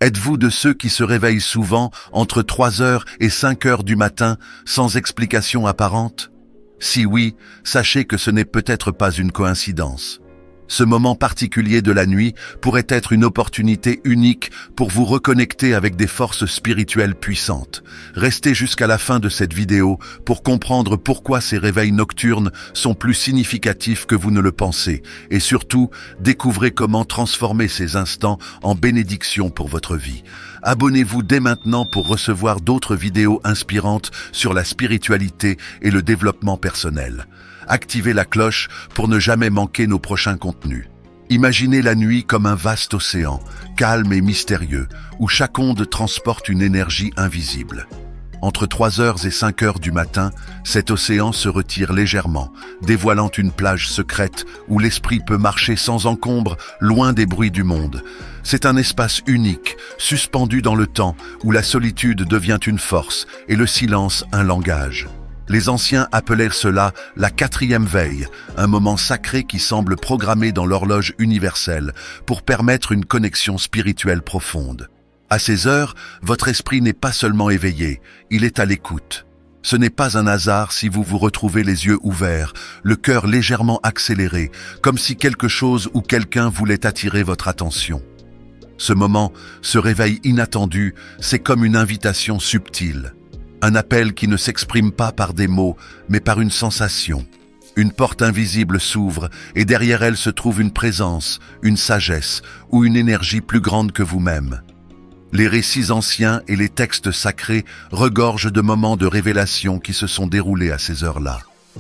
Êtes-vous de ceux qui se réveillent souvent entre 3 heures et 5 heures du matin sans explication apparente? Si oui, sachez que ce n'est peut-être pas une coïncidence. Ce moment particulier de la nuit pourrait être une opportunité unique pour vous reconnecter avec des forces spirituelles puissantes. Restez jusqu'à la fin de cette vidéo pour comprendre pourquoi ces réveils nocturnes sont plus significatifs que vous ne le pensez et surtout, découvrez comment transformer ces instants en bénédiction pour votre vie. Abonnez-vous dès maintenant pour recevoir d'autres vidéos inspirantes sur la spiritualité et le développement personnel. Activez la cloche pour ne jamais manquer nos prochains contenus. Imaginez la nuit comme un vaste océan, calme et mystérieux, où chaque onde transporte une énergie invisible. Entre 3 heures et 5 heures du matin, cet océan se retire légèrement, dévoilant une plage secrète où l'esprit peut marcher sans encombre, loin des bruits du monde. C'est un espace unique, suspendu dans le temps, où la solitude devient une force et le silence un langage. Les anciens appelèrent cela la 4e veille, un moment sacré qui semble programmé dans l'horloge universelle pour permettre une connexion spirituelle profonde. À ces heures, votre esprit n'est pas seulement éveillé, il est à l'écoute. Ce n'est pas un hasard si vous vous retrouvez les yeux ouverts, le cœur légèrement accéléré, comme si quelque chose ou quelqu'un voulait attirer votre attention. Ce moment, ce réveil inattendu, c'est comme une invitation subtile. Un appel qui ne s'exprime pas par des mots, mais par une sensation. Une porte invisible s'ouvre et derrière elle se trouve une présence, une sagesse ou une énergie plus grande que vous-même. Les récits anciens et les textes sacrés regorgent de moments de révélation qui se sont déroulés à ces heures-là.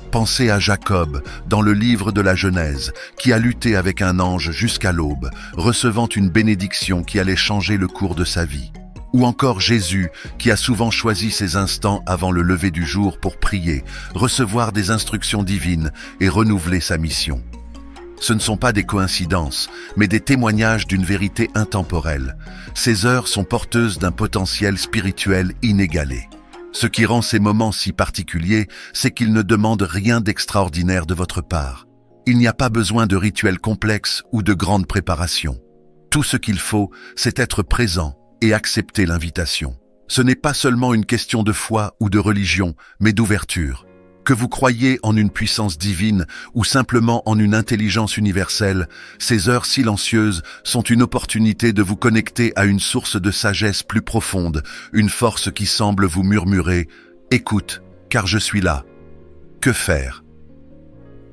Pensez à Jacob, dans le livre de la Genèse, qui a lutté avec un ange jusqu'à l'aube, recevant une bénédiction qui allait changer le cours de sa vie. Ou encore Jésus, qui a souvent choisi ces instants avant le lever du jour pour prier, recevoir des instructions divines et renouveler sa mission. Ce ne sont pas des coïncidences, mais des témoignages d'une vérité intemporelle. Ces heures sont porteuses d'un potentiel spirituel inégalé. Ce qui rend ces moments si particuliers, c'est qu'ils ne demandent rien d'extraordinaire de votre part. Il n'y a pas besoin de rituels complexes ou de grandes préparations. Tout ce qu'il faut, c'est être présent et accepter l'invitation. Ce n'est pas seulement une question de foi ou de religion, mais d'ouverture. Que vous croyiez en une puissance divine ou simplement en une intelligence universelle, ces heures silencieuses sont une opportunité de vous connecter à une source de sagesse plus profonde, une force qui semble vous murmurer « Écoute, car je suis là ». Que faire?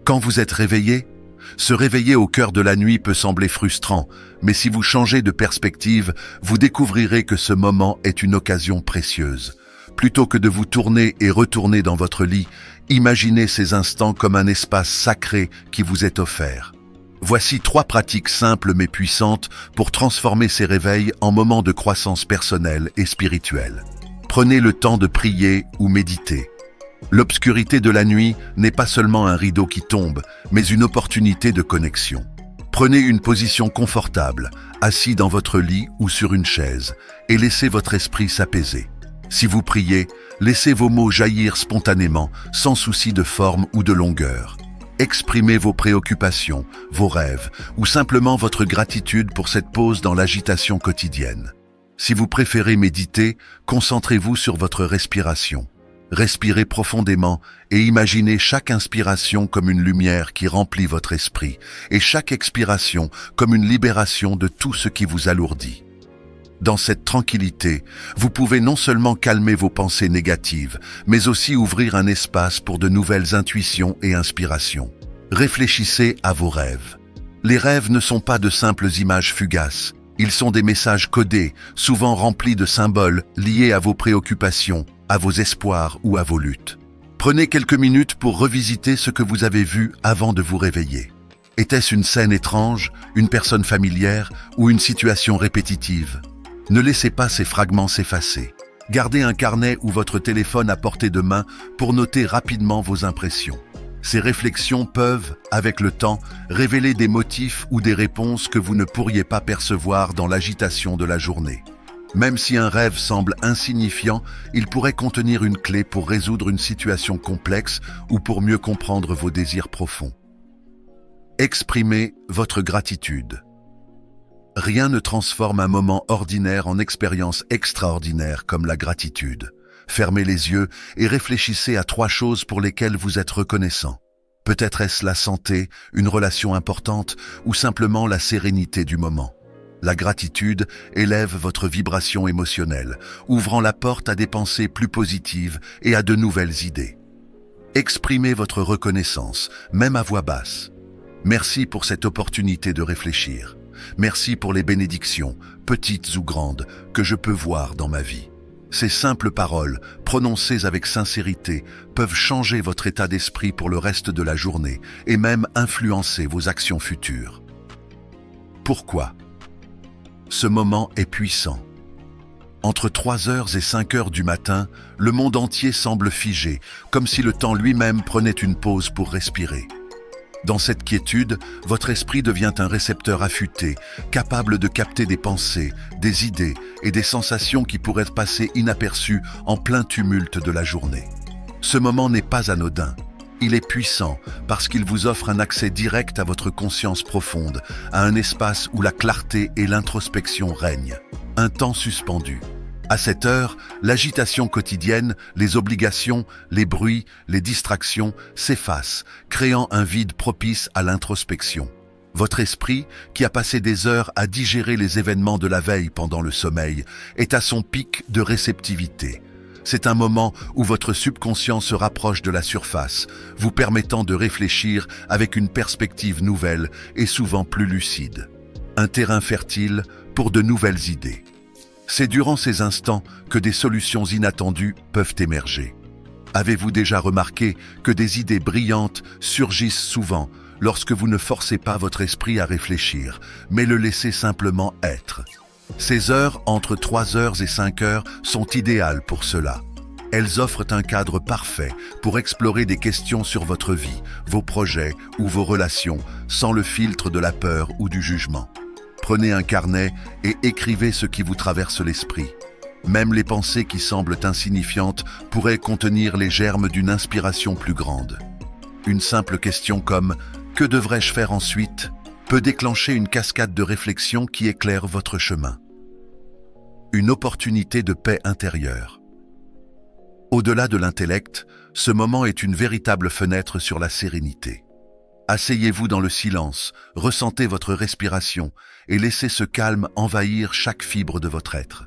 Quand vous êtes réveillé, se réveiller au cœur de la nuit peut sembler frustrant, mais si vous changez de perspective, vous découvrirez que ce moment est une occasion précieuse. Plutôt que de vous tourner et retourner dans votre lit, imaginez ces instants comme un espace sacré qui vous est offert. Voici 3 pratiques simples mais puissantes pour transformer ces réveils en moments de croissance personnelle et spirituelle. Prenez le temps de prier ou méditer. L'obscurité de la nuit n'est pas seulement un rideau qui tombe, mais une opportunité de connexion. Prenez une position confortable, assis dans votre lit ou sur une chaise, et laissez votre esprit s'apaiser. Si vous priez, laissez vos mots jaillir spontanément, sans souci de forme ou de longueur. Exprimez vos préoccupations, vos rêves, ou simplement votre gratitude pour cette pause dans l'agitation quotidienne. Si vous préférez méditer, concentrez-vous sur votre respiration. Respirez profondément et imaginez chaque inspiration comme une lumière qui remplit votre esprit et chaque expiration comme une libération de tout ce qui vous alourdit. Dans cette tranquillité, vous pouvez non seulement calmer vos pensées négatives, mais aussi ouvrir un espace pour de nouvelles intuitions et inspirations. Réfléchissez à vos rêves. Les rêves ne sont pas de simples images fugaces. Ils sont des messages codés, souvent remplis de symboles liés à vos préoccupations, à vos espoirs ou à vos luttes. Prenez quelques minutes pour revisiter ce que vous avez vu avant de vous réveiller. Était-ce une scène étrange, une personne familière ou une situation répétitive? Ne laissez pas ces fragments s'effacer. Gardez un carnet ou votre téléphone à portée de main pour noter rapidement vos impressions. Ces réflexions peuvent, avec le temps, révéler des motifs ou des réponses que vous ne pourriez pas percevoir dans l'agitation de la journée. Même si un rêve semble insignifiant, il pourrait contenir une clé pour résoudre une situation complexe ou pour mieux comprendre vos désirs profonds. Exprimez votre gratitude. Rien ne transforme un moment ordinaire en expérience extraordinaire comme la gratitude. Fermez les yeux et réfléchissez à 3 choses pour lesquelles vous êtes reconnaissant. Peut-être est-ce la santé, une relation importante ou simplement la sérénité du moment. La gratitude élève votre vibration émotionnelle, ouvrant la porte à des pensées plus positives et à de nouvelles idées. Exprimez votre reconnaissance, même à voix basse. Merci pour cette opportunité de réfléchir. Merci pour les bénédictions, petites ou grandes, que je peux voir dans ma vie. Ces simples paroles, prononcées avec sincérité, peuvent changer votre état d'esprit pour le reste de la journée et même influencer vos actions futures. Pourquoi ? Ce moment est puissant. Entre 3h et 5h du matin, le monde entier semble figé, comme si le temps lui-même prenait une pause pour respirer. Dans cette quiétude, votre esprit devient un récepteur affûté, capable de capter des pensées, des idées et des sensations qui pourraient passer inaperçues en plein tumulte de la journée. Ce moment n'est pas anodin. Il est puissant parce qu'il vous offre un accès direct à votre conscience profonde, à un espace où la clarté et l'introspection règnent. Un temps suspendu. À cette heure, l'agitation quotidienne, les obligations, les bruits, les distractions s'effacent, créant un vide propice à l'introspection. Votre esprit, qui a passé des heures à digérer les événements de la veille pendant le sommeil, est à son pic de réceptivité. C'est un moment où votre subconscient se rapproche de la surface, vous permettant de réfléchir avec une perspective nouvelle et souvent plus lucide. Un terrain fertile pour de nouvelles idées. C'est durant ces instants que des solutions inattendues peuvent émerger. Avez-vous déjà remarqué que des idées brillantes surgissent souvent lorsque vous ne forcez pas votre esprit à réfléchir, mais le laissez simplement être? Ces heures entre 3h et 5h sont idéales pour cela. Elles offrent un cadre parfait pour explorer des questions sur votre vie, vos projets ou vos relations, sans le filtre de la peur ou du jugement. Prenez un carnet et écrivez ce qui vous traverse l'esprit. Même les pensées qui semblent insignifiantes pourraient contenir les germes d'une inspiration plus grande. Une simple question comme « Que devrais-je faire ensuite ?» peut déclencher une cascade de réflexions qui éclaire votre chemin. Une opportunité de paix intérieure. Au-delà de l'intellect, ce moment est une véritable fenêtre sur la sérénité. Asseyez-vous dans le silence, ressentez votre respiration et laissez ce calme envahir chaque fibre de votre être.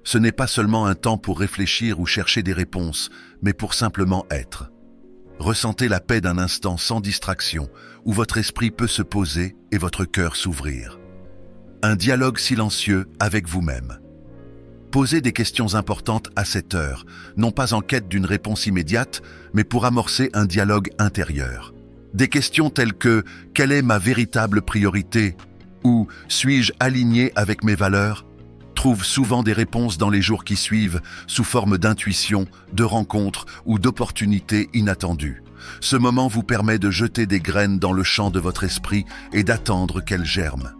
Ce n'est pas seulement un temps pour réfléchir ou chercher des réponses, mais pour simplement être. Ressentez la paix d'un instant sans distraction, où votre esprit peut se poser et votre cœur s'ouvrir. Un dialogue silencieux avec vous-même. Posez des questions importantes à cette heure, non pas en quête d'une réponse immédiate, mais pour amorcer un dialogue intérieur. Des questions telles que « Quelle est ma véritable priorité ?» ou « Suis-je aligné avec mes valeurs ?» trouvent souvent des réponses dans les jours qui suivent, sous forme d'intuition, de rencontres ou d'opportunités inattendues. Ce moment vous permet de jeter des graines dans le champ de votre esprit et d'attendre qu'elles germent.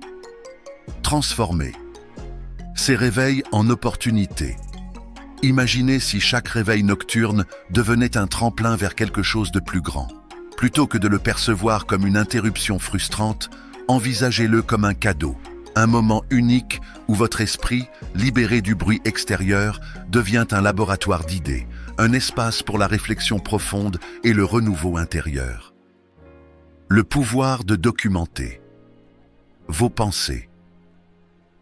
Transformer ces réveils en opportunités. Imaginez si chaque réveil nocturne devenait un tremplin vers quelque chose de plus grand. Plutôt que de le percevoir comme une interruption frustrante, envisagez-le comme un cadeau, un moment unique où votre esprit, libéré du bruit extérieur, devient un laboratoire d'idées, un espace pour la réflexion profonde et le renouveau intérieur. Le pouvoir de documenter. Vos pensées.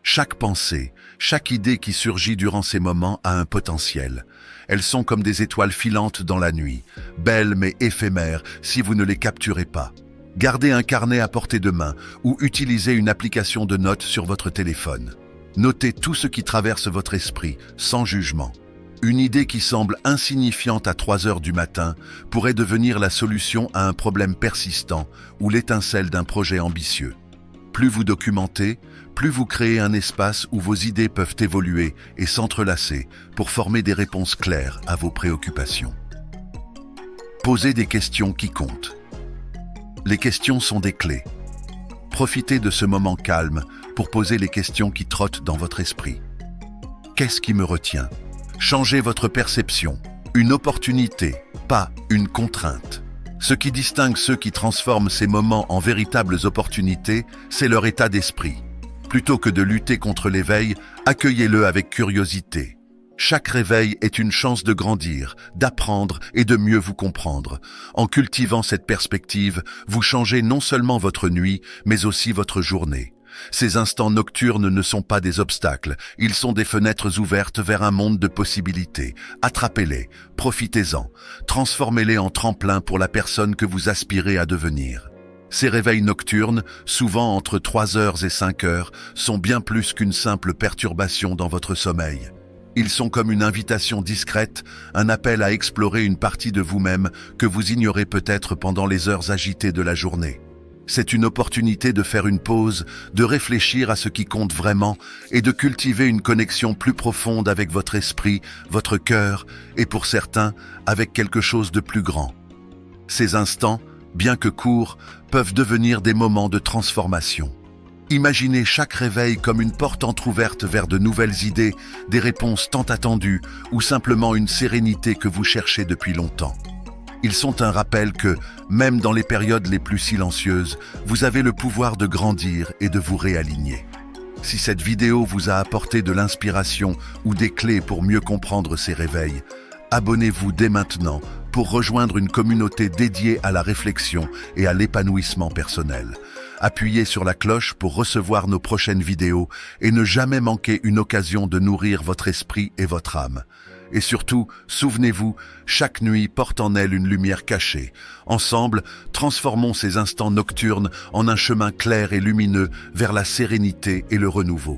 Chaque pensée, chaque idée qui surgit durant ces moments a un potentiel. Elles sont comme des étoiles filantes dans la nuit, belles mais éphémères si vous ne les capturez pas. Gardez un carnet à portée de main ou utilisez une application de notes sur votre téléphone. Notez tout ce qui traverse votre esprit, sans jugement. Une idée qui semble insignifiante à 3h du matin pourrait devenir la solution à un problème persistant ou l'étincelle d'un projet ambitieux. Plus vous documentez, plus vous créez un espace où vos idées peuvent évoluer et s'entrelacer pour former des réponses claires à vos préoccupations. Posez des questions qui comptent. Les questions sont des clés. Profitez de ce moment calme pour poser les questions qui trottent dans votre esprit. Qu'est-ce qui me retient ? Changez votre perception. Une opportunité, pas une contrainte. Ce qui distingue ceux qui transforment ces moments en véritables opportunités, c'est leur état d'esprit. Plutôt que de lutter contre l'éveil, accueillez-le avec curiosité. Chaque réveil est une chance de grandir, d'apprendre et de mieux vous comprendre. En cultivant cette perspective, vous changez non seulement votre nuit, mais aussi votre journée. Ces instants nocturnes ne sont pas des obstacles, ils sont des fenêtres ouvertes vers un monde de possibilités. Attrapez-les, profitez-en, transformez-les en tremplin pour la personne que vous aspirez à devenir. Ces réveils nocturnes, souvent entre 3 heures et 5 heures, sont bien plus qu'une simple perturbation dans votre sommeil. Ils sont comme une invitation discrète, un appel à explorer une partie de vous-même que vous ignorez peut-être pendant les heures agitées de la journée. C'est une opportunité de faire une pause, de réfléchir à ce qui compte vraiment et de cultiver une connexion plus profonde avec votre esprit, votre cœur et pour certains, avec quelque chose de plus grand. Ces instants, bien que courts, peuvent devenir des moments de transformation. Imaginez chaque réveil comme une porte entrouverte vers de nouvelles idées, des réponses tant attendues ou simplement une sérénité que vous cherchez depuis longtemps. Ils sont un rappel que, même dans les périodes les plus silencieuses, vous avez le pouvoir de grandir et de vous réaligner. Si cette vidéo vous a apporté de l'inspiration ou des clés pour mieux comprendre ces réveils, abonnez-vous dès maintenant pour rejoindre une communauté dédiée à la réflexion et à l'épanouissement personnel. Appuyez sur la cloche pour recevoir nos prochaines vidéos et ne jamais manquer une occasion de nourrir votre esprit et votre âme. Et surtout, souvenez-vous, chaque nuit porte en elle une lumière cachée. Ensemble, transformons ces instants nocturnes en un chemin clair et lumineux vers la sérénité et le renouveau.